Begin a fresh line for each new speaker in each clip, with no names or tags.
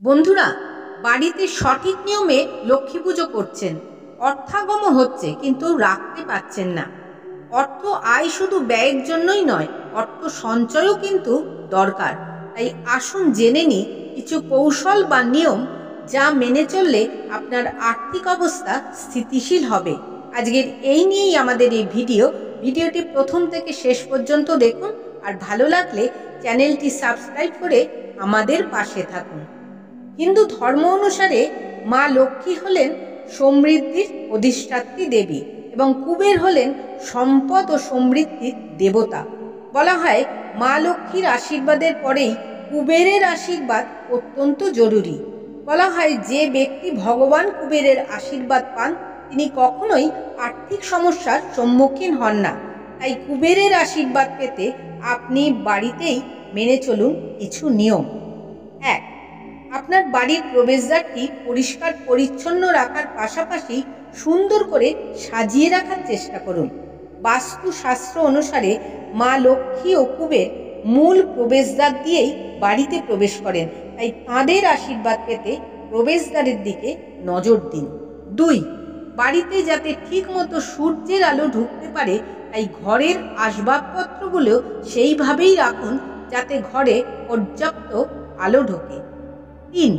বন্ধুরা, বাড়িতে সঠিক নিয়মে লক্ষ্মী পুজো করছেন, অর্থাগম হচ্ছে কিন্তু রাখতে পারছেন না। অর্থ আয় শুধু ব্যয়ের জন্যই নয়, অর্থ সঞ্চয়ও কিন্তু দরকার। তাই আসুন জেনে নিই কিছু কৌশল বা নিয়ম, যা মেনে চললে আপনার আর্থিক অবস্থা স্থিতিশীল হবে। আজকের এই নিয়েই আমাদের এই ভিডিওটি প্রথম থেকে শেষ পর্যন্ত দেখুন, আর ভালো লাগলে চ্যানেলটি সাবস্ক্রাইব করে আমাদের পাশে থাকুন। হিন্দু ধর্ম অনুসারে মা লক্ষ্মী হলেন সমৃদ্ধির অধিষ্ঠাত্রী দেবী এবং কুবের হলেন সম্পদ ও সমৃদ্ধির দেবতা। বলা হয় মা লক্ষ্মীর আশীর্বাদের পরেই কুবেরের আশীর্বাদ অত্যন্ত জরুরি। বলা হয় যে ব্যক্তি ভগবান কুবেরের আশীর্বাদ পান তিনি কখনোই আর্থিক সমস্যার সম্মুখীন হন না। তাই কুবেরের আশীর্বাদ পেতে আপনি বাড়িতেই মেনে চলুন কিছু নিয়ম। 1. আপনার বাড়ির প্রবেশদ্বারটি পরিষ্কার পরিচ্ছন্ন রাখার পাশাপাশি সুন্দর করে সাজিয়ে রাখার চেষ্টা করুন। বাস্তুশাস্ত্র অনুসারে মা লক্ষ্মী ও কুবের মূল প্রবেশদ্বার দিয়েই বাড়িতে প্রবেশ করেন, তাই তাঁদের আশীর্বাদ পেতে প্রবেশদ্বারের দিকে নজর দিন। 2. বাড়িতে যাতে ঠিকমতো সূর্যের আলো ঢুকতে পারে, তাই ঘরের আসবাবপত্রগুলো সেইভাবেই রাখুন যাতে ঘরে পর্যাপ্ত আলো ঢোকে। 3.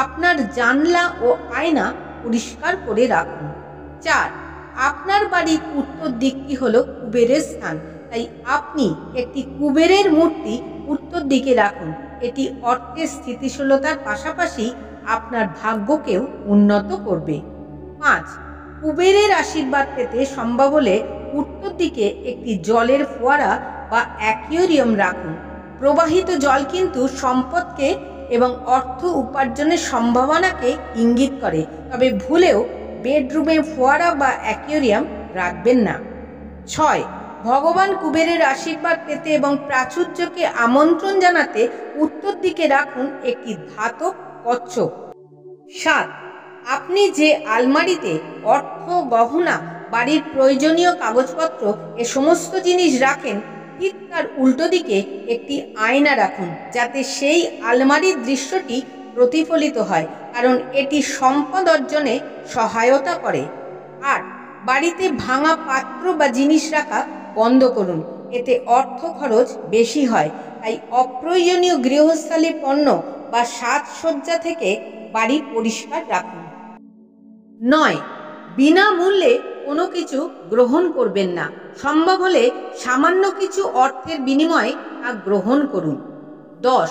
আপনার জানলা ও আয়না পরিষ্কার করে রাখুন। 4. আপনার বাড়ির উত্তর দিকটি হলো কুবেরের স্থান, তাই আপনি একটি কুবেরের মূর্তি উত্তর দিকে রাখুন। এটি অর্থের স্থিতিশীলতার পাশাপাশি আপনার ভাগ্যকেও উন্নত করবে। 5. কুবেরের আশীর্বাদ পেতে সম্ভব হলে উত্তর দিকে একটি জলের ফোয়ারা বা অ্যাকুয়ারিয়াম রাখুন। প্রবাহিত জল কিন্তু সম্পদকে এবং অর্থ উপার্জনের সম্ভাবনাকে ইঙ্গিত করে, তবে ভুলেও বেডরুমে ফোয়ারা বা অ্যাকুয়ারিয়াম রাখবেন না। 6. ভগবান কুবেরের আশীর্বাদ পেতে এবং প্রাচুর্যকে আমন্ত্রণ জানাতে উত্তর দিকে রাখুন একটি ধাতব কচ্ছপ। 7. আপনি যে আলমারিতে অর্থ, গহনা, বাড়ির প্রয়োজনীয় কাগজপত্র এ সমস্ত জিনিস রাখেন, ঠিক তার উল্টো দিকে একটি আয়না রাখুন, যাতে সেই আলমারির দৃশ্যটি প্রতিফলিত হয়, কারণ এটি সম্পদ অর্জনে সহায়তা করে। 8. বাড়িতে ভাঙা পাত্র বা জিনিস রাখা বন্ধ করুন, এতে অর্থ খরচ বেশি হয়। তাই অপ্রয়োজনীয় গৃহস্থালী পণ্য বা সাজসজ্জা থেকে বাড়ি পরিষ্কার রাখুন। 9. বিনামূল্যে কোনো কিছু গ্রহণ করবেন না। সম্ভব হলে সামান্য কিছু অর্থের বিনিময়ে তা গ্রহণ করুন। 10.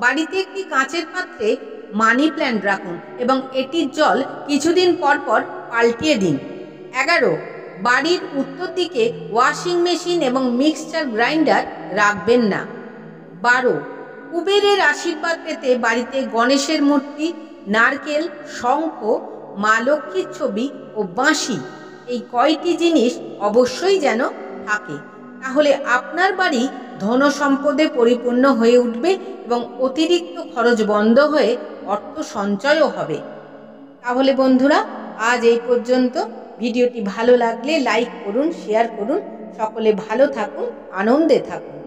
বাড়িতে একটি কাঁচের পাত্রে মানি প্ল্যান্ট রাখুন এবং এটির জল কিছুদিন পর পর পাল্টিয়ে দিন। 11. বাড়ির উত্তর দিকে ওয়াশিং মেশিন এবং মিক্সচার গ্রাইন্ডার রাখবেন না। 12. কুবেরের আশীর্বাদ পেতে বাড়িতে গণেশের মূর্তি, নারকেল, শঙ্খ, মা লক্ষ্মীর ছবি ও বাঁশি, এই কয়টি জিনিস অবশ্যই যেন থাকে। তাহলে আপনার বাড়ি ধন সম্পদে পরিপূর্ণ হয়ে উঠবে এবং অতিরিক্ত খরচ বন্ধ হয়ে অর্থ সঞ্চয়ও হবে। তাহলে বন্ধুরা, আজ এই পর্যন্ত। ভিডিওটি ভালো লাগলে লাইক করুন, শেয়ার করুন। সকলে ভালো থাকুন, আনন্দে থাকুন।